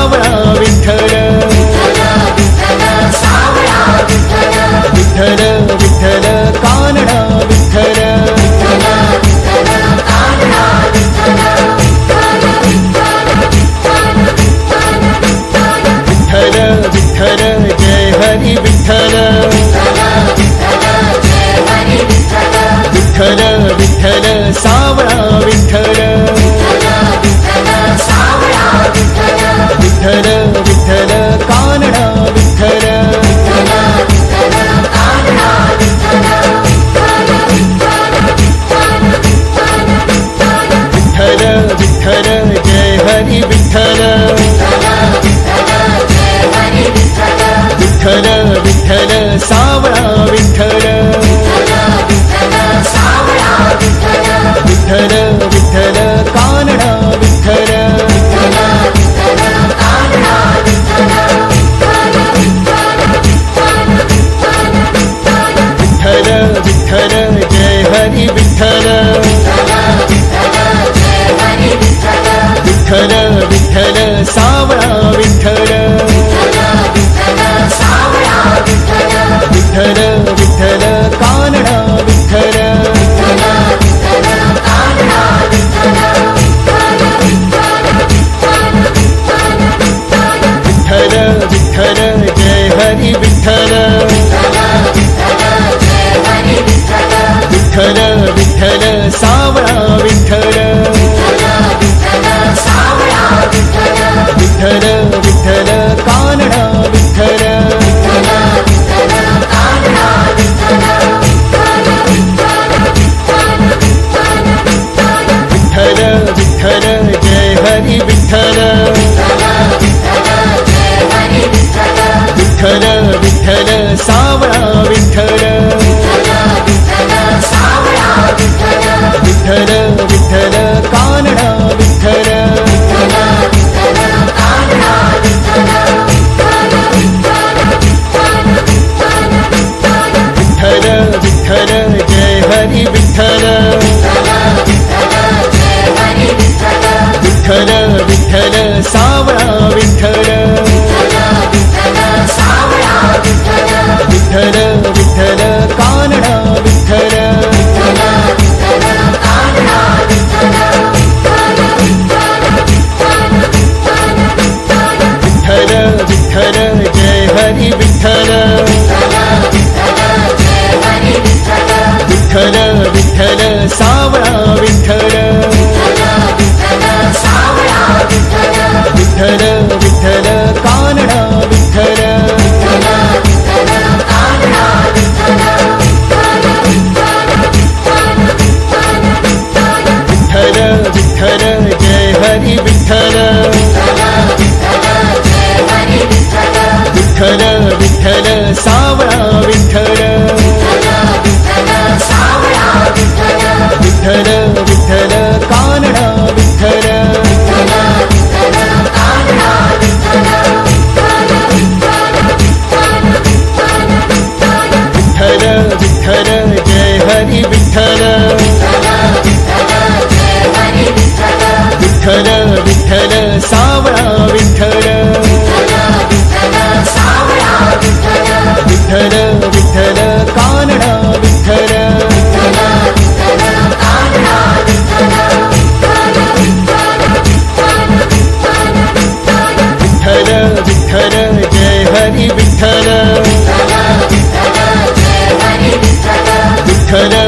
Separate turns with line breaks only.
सावळा विठ्ठल विठ्ठल विठ्ठल कानडा विठ्ठल विठ्ठल विठ्ठल जय हरी विठ्ठल विठ्ठल विठ्ठल सावळा विठ्ठल विठ्ठल विठ्ठल कानडा विठ्ठल विठ्ठल विठ्ठल जय हरी विठ्ठल विठ्ठल विठ्ठल सावळा विठ्ठल विठ्ठल विठ्ठल कानडा विठ्ठल विठ्ठल विठ्ठल जय हरी विठ्ठल विठ्ठल विठ्ठल सावळा विठ्ठल विठ्ठल विठ्ठल कानडा विठ्ठल विठ्ठल विठ्ठल जय हरी विठ्ठल विठ्ठल विठ्ठल सावळा विठ्ठल विठ्ठल विठ्ठल कानडा विठ्ठल विठ्ठल विठ्ठल जय हरी विठ्ठल विठ्ठल विठ्ठल सावळा विठ्ठल विठ्ठल विठ्ठल कानडा विठ्ठल विठ्ठल विठ्ठल जय हरी विठ्ठल विठ्ठल विठ्ठल सावळा विठ्ठल विठ्ठल विठ्ठल कानडा विठ्ठल विठ्ठल विठ्ठल जय हरी विठ्ठल विठ्ठल विठ्ठल सावळा विठ्ठल विठ्ठल विठ्ठल कानडा विठ्ठल विठ्ठल विठ्ठल जय हरी विठ्ठल विठ्ठल विठ्ठल सावळा विठ्ठल विठ्ठल विठ्ठल कानडा विठ्ठल विठ्ठल विठ्ठल जय हरी विठ्ठल विठ्ठल विठ्ठल सावळा विठ्ठल विठ्ठल विठ्ठल कानडा विठ्ठल विठ्ठल विठ्ठल जय हरी विठ्ठल विठ्ठल